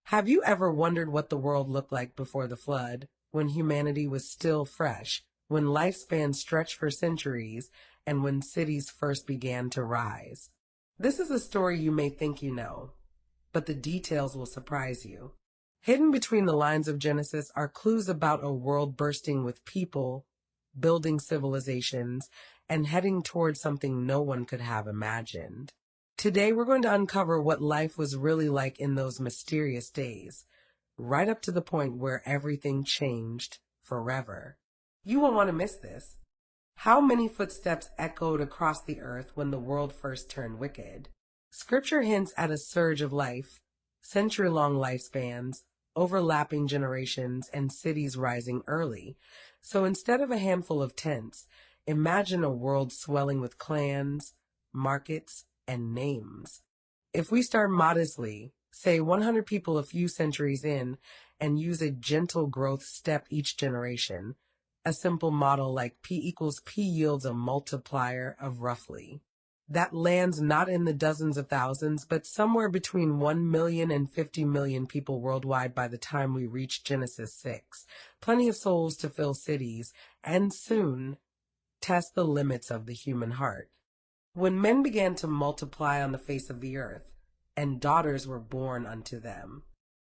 Have you ever wondered what the world looked like before the flood, when humanity was still fresh, when lifespans stretched for centuries, and when cities first began to rise? This is a story you may think you know, but the details will surprise you. Hidden between the lines of Genesis are clues about a world bursting with people, building civilizations, and heading towards something no one could have imagined. Today, we're going to uncover what life was really like in those mysterious days, right up to the point where everything changed forever. You won't want to miss this. How many footsteps echoed across the earth when the world first turned wicked? Scripture hints at a surge of life, century-long lifespans, overlapping generations, and cities rising early. So instead of a handful of tents, imagine a world swelling with clans, markets, and names. If we start modestly, say 100 people a few centuries in, and use a gentle growth step each generation, a simple model like P equals P yields a multiplier of roughly. That lands not in the dozens of thousands, but somewhere between 1 million and 50 million people worldwide by the time we reach Genesis 6. Plenty of souls to fill cities, and soon test the limits of the human heart. When men began to multiply on the face of the earth, and daughters were born unto them.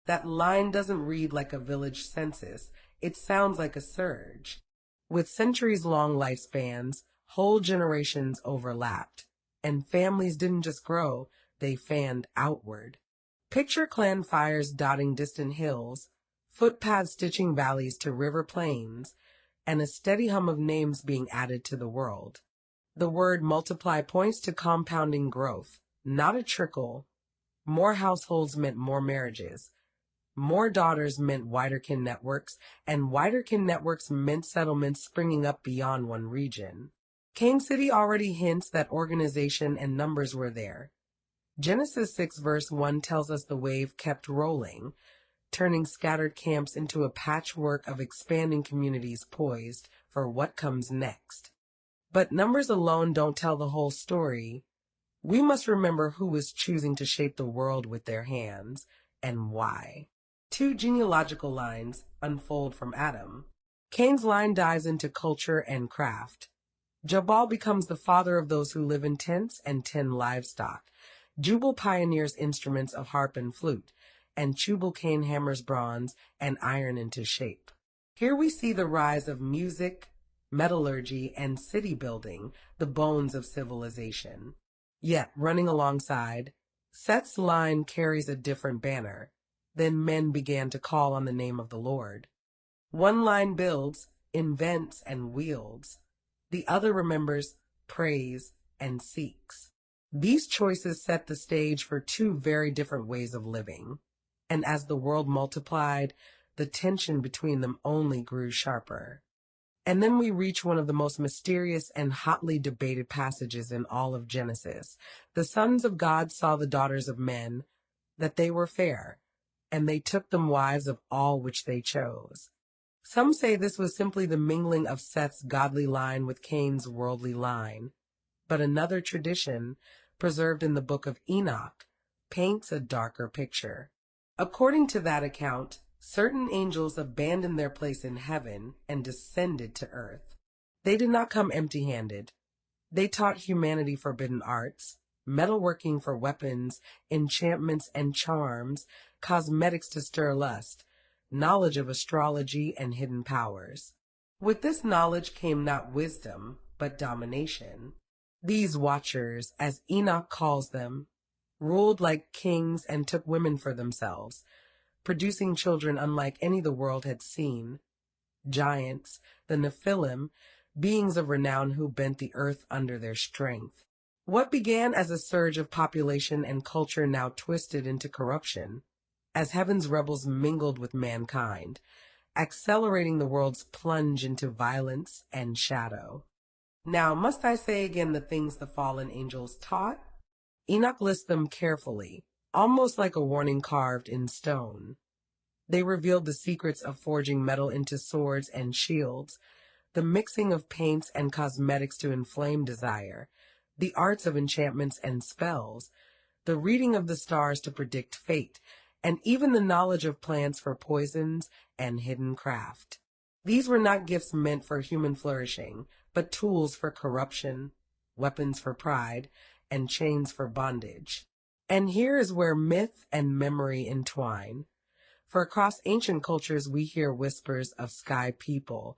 That line doesn't read like a village census, it sounds like a surge. With centuries-long lifespans, whole generations overlapped, and families didn't just grow, they fanned outward. Picture clan fires dotting distant hills, footpaths stitching valleys to river plains, and a steady hum of names being added to the world. The word multiply points to compounding growth, not a trickle. More households meant more marriages. More daughters meant wider kin networks, and wider kin networks meant settlements springing up beyond one region. Cane City already hints that organization and numbers were there. Genesis 6 verse 1 tells us the wave kept rolling, turning scattered camps into a patchwork of expanding communities poised for what comes next. But numbers alone don't tell the whole story. We must remember who was choosing to shape the world with their hands, and why. Two genealogical lines unfold from Adam. Cain's line dives into culture and craft. Jabal becomes the father of those who live in tents and tend livestock. Jubal pioneers instruments of harp and flute, and Tubal-Cain hammers bronze and iron into shape. Here we see the rise of music, metallurgy, and city building, the bones of civilization. Yet, running alongside, Seth's line carries a different banner. Then men began to call on the name of the Lord. One line builds, invents, and wields. The other remembers, prays, and seeks. These choices set the stage for two very different ways of living. And as the world multiplied, the tension between them only grew sharper. And then we reach one of the most mysterious and hotly debated passages in all of Genesis. The sons of God saw the daughters of men, that they were fair, and they took them wives of all which they chose. Some say this was simply the mingling of Seth's godly line with Cain's worldly line. But another tradition, preserved in the book of Enoch, paints a darker picture. According to that account, certain angels abandoned their place in heaven and descended to earth. They did not come empty-handed. They taught humanity forbidden arts, metalworking for weapons, enchantments and charms, cosmetics to stir lust, knowledge of astrology and hidden powers. With this knowledge came not wisdom, but domination. These watchers, as Enoch calls them, ruled like kings and took women for themselves, producing children unlike any the world had seen. Giants, the Nephilim, beings of renown who bent the earth under their strength. What began as a surge of population and culture now twisted into corruption, as heaven's rebels mingled with mankind, accelerating the world's plunge into violence and shadow. Now, must I say again the things the fallen angels taught? Enoch lists them carefully, almost like a warning carved in stone. They revealed the secrets of forging metal into swords and shields, the mixing of paints and cosmetics to inflame desire, the arts of enchantments and spells, the reading of the stars to predict fate, and even the knowledge of plants for poisons and hidden craft. These were not gifts meant for human flourishing, but tools for corruption, weapons for pride, and chains for bondage. And here is where myth and memory entwine. For across ancient cultures, we hear whispers of sky people,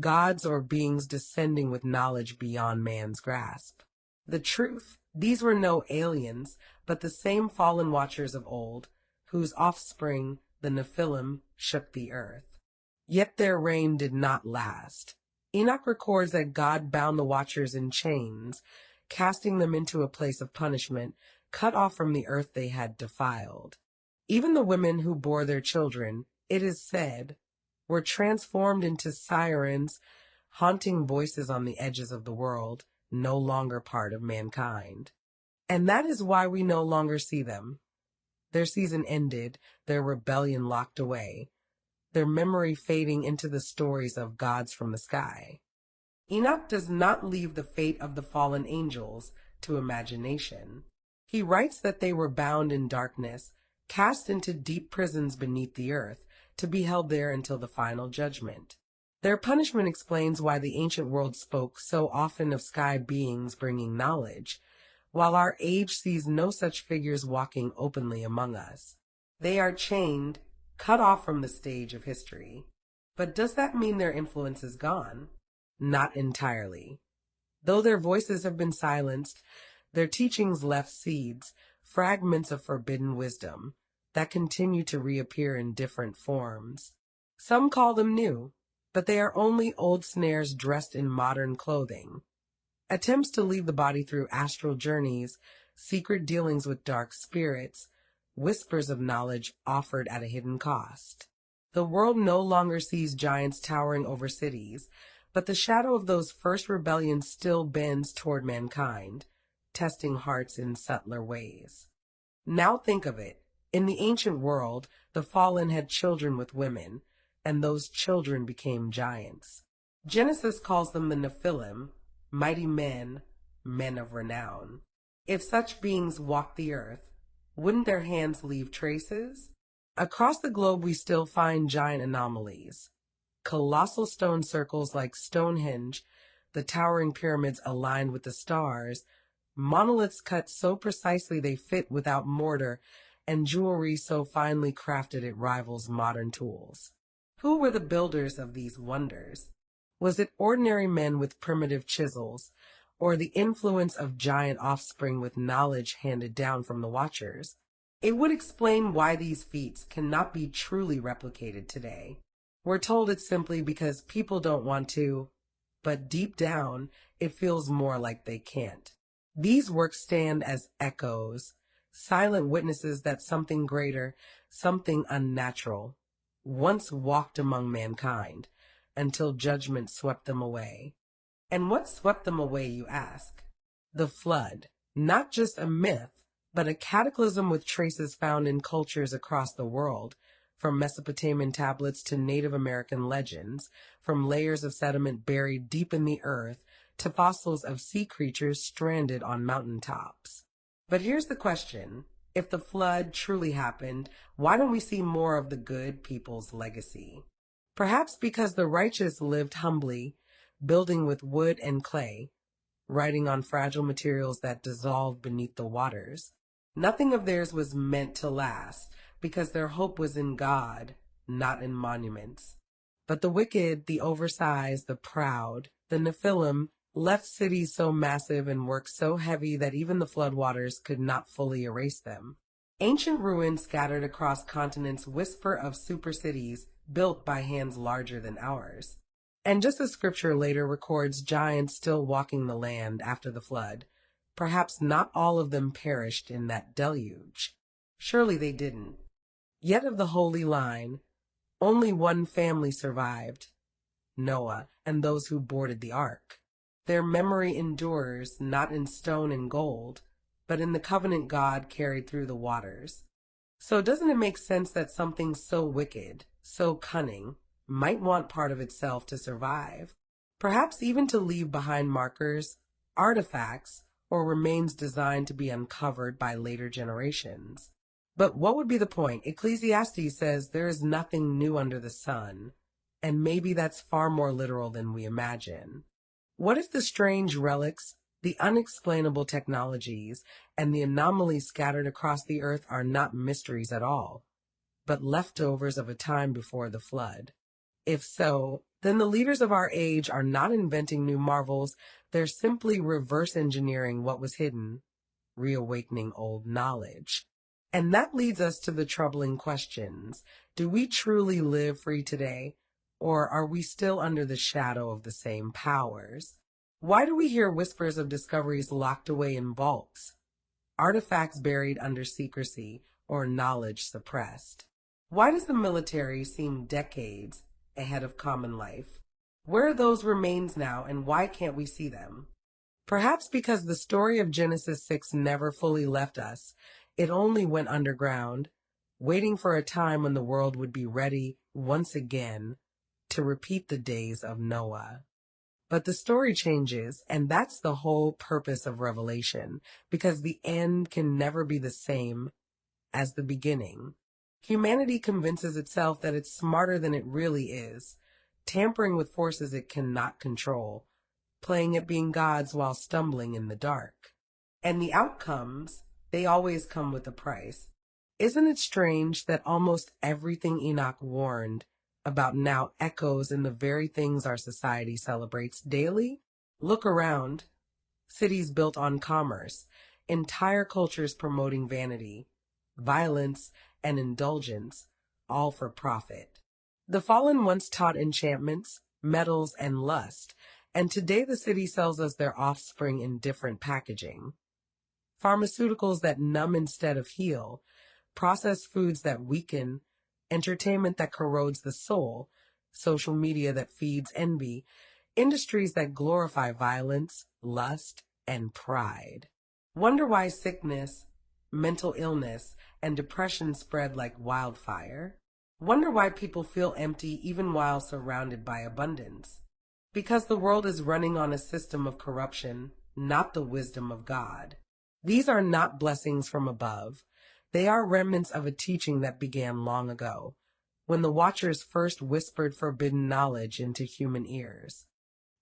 gods or beings descending with knowledge beyond man's grasp. The truth, these were no aliens, but the same fallen watchers of old, whose offspring, the Nephilim, shook the earth. Yet their reign did not last. Enoch records that God bound the watchers in chains, casting them into a place of punishment, cut off from the earth they had defiled. Even the women who bore their children, it is said, were transformed into sirens, haunting voices on the edges of the world, no longer part of mankind. And that is why we no longer see them. Their season ended, their rebellion locked away, their memory fading into the stories of gods from the sky. Enoch does not leave the fate of the fallen angels to imagination. He writes that they were bound in darkness, cast into deep prisons beneath the earth, to be held there until the final judgment. Their punishment explains why the ancient world spoke so often of sky beings bringing knowledge, while our age sees no such figures walking openly among us. They are chained, cut off from the stage of history. But does that mean their influence is gone? Not entirely. Though their voices have been silenced, their teachings left seeds, fragments of forbidden wisdom, that continue to reappear in different forms. Some call them new, but they are only old snares dressed in modern clothing. Attempts to leave the body through astral journeys, secret dealings with dark spirits, whispers of knowledge offered at a hidden cost. The world no longer sees giants towering over cities, but the shadow of those first rebellions still bends toward mankind, testing hearts in subtler ways. Now think of it. In the ancient world, the fallen had children with women, and those children became giants. Genesis calls them the Nephilim, mighty men, men of renown. If such beings walked the earth, wouldn't their hands leave traces? Across the globe, we still find giant anomalies. Colossal stone circles like Stonehenge, the towering pyramids aligned with the stars, monoliths cut so precisely they fit without mortar, and jewelry so finely crafted it rivals modern tools. Who were the builders of these wonders? Was it ordinary men with primitive chisels, or the influence of giant offspring with knowledge handed down from the Watchers? It would explain why these feats cannot be truly replicated today. We're told it's simply because people don't want to, but deep down, it feels more like they can't. These works stand as echoes, silent witnesses that something greater, something unnatural, once walked among mankind, until judgment swept them away. And what swept them away, you ask? The flood, not just a myth, but a cataclysm with traces found in cultures across the world, from Mesopotamian tablets to Native American legends, from layers of sediment buried deep in the earth to fossils of sea creatures stranded on mountaintops. But here's the question. If the flood truly happened, why don't we see more of the good people's legacy? Perhaps because the righteous lived humbly, building with wood and clay, writing on fragile materials that dissolved beneath the waters. Nothing of theirs was meant to last, because their hope was in God, not in monuments. But the wicked, the oversized, the proud, the Nephilim, left cities so massive and works so heavy that even the floodwaters could not fully erase them. Ancient ruins scattered across continents whisper of super cities built by hands larger than ours. And just as scripture later records giants still walking the land after the flood, perhaps not all of them perished in that deluge. Surely they didn't. Yet of the holy line, only one family survived, Noah and those who boarded the ark. Their memory endures not in stone and gold, but in the covenant God carried through the waters. So doesn't it make sense that something so wicked, so cunning, might want part of itself to survive? Perhaps even to leave behind markers, artifacts, or remains designed to be uncovered by later generations. But what would be the point? Ecclesiastes says there is nothing new under the sun, and maybe that's far more literal than we imagine. What if the strange relics, the unexplainable technologies, and the anomalies scattered across the earth are not mysteries at all, but leftovers of a time before the flood? If so, then the leaders of our age are not inventing new marvels, they're simply reverse engineering what was hidden, reawakening old knowledge. And that leads us to the troubling questions. Do we truly live free today, or are we still under the shadow of the same powers? Why do we hear whispers of discoveries locked away in vaults, artifacts buried under secrecy, or knowledge suppressed? Why does the military seem decades ahead of common life? Where are those remains now, and why can't we see them? Perhaps because the story of Genesis 6 never fully left us. It only went underground, waiting for a time when the world would be ready once again to repeat the days of Noah. But the story changes, and that's the whole purpose of Revelation, because the end can never be the same as the beginning. Humanity convinces itself that it's smarter than it really is, tampering with forces it cannot control, playing at being gods while stumbling in the dark. And the outcomes, they always come with a price. Isn't it strange that almost everything Enoch warned about now echoes in the very things our society celebrates daily? Look around. Cities built on commerce, entire cultures promoting vanity, violence, and indulgence, all for profit. The fallen once taught enchantments, metals, and lust, and today the city sells us their offspring in different packaging. Pharmaceuticals that numb instead of heal, processed foods that weaken, entertainment that corrodes the soul, social media that feeds envy, industries that glorify violence, lust, and pride. Wonder why sickness, mental illness, and depression spread like wildfire? Wonder why people feel empty even while surrounded by abundance? Because the world is running on a system of corruption, not the wisdom of God. These are not blessings from above. They are remnants of a teaching that began long ago, when the Watchers first whispered forbidden knowledge into human ears.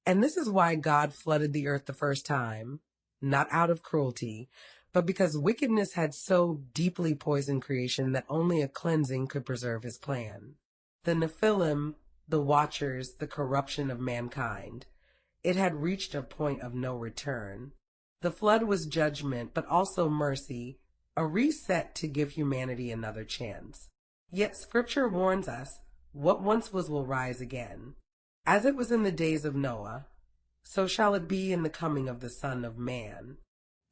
And this is why God flooded the earth the first time, not out of cruelty, but because wickedness had so deeply poisoned creation that only a cleansing could preserve his plan. The Nephilim, the Watchers, the corruption of mankind. It had reached a point of no return. The flood was judgment, but also mercy, a reset to give humanity another chance. Yet Scripture warns us, what once was will rise again. As it was in the days of Noah, so shall it be in the coming of the Son of Man.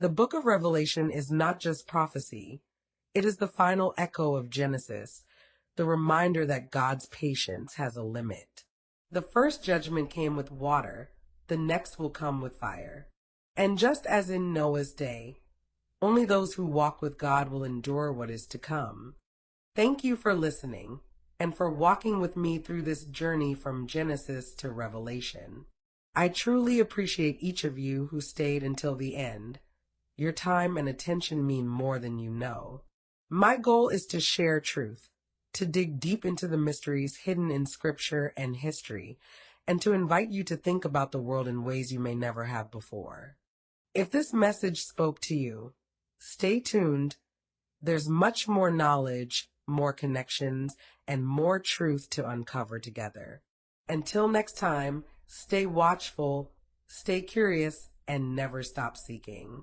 The book of Revelation is not just prophecy. It is the final echo of Genesis, the reminder that God's patience has a limit. The first judgment came with water, the next will come with fire. And just as in Noah's day, only those who walk with God will endure what is to come. Thank you for listening and for walking with me through this journey from Genesis to Revelation. I truly appreciate each of you who stayed until the end. Your time and attention mean more than you know. My goal is to share truth, to dig deep into the mysteries hidden in Scripture and history, and to invite you to think about the world in ways you may never have before. If this message spoke to you, stay tuned. There's much more knowledge, more connections, and more truth to uncover together. Until next time, stay watchful, stay curious, and never stop seeking.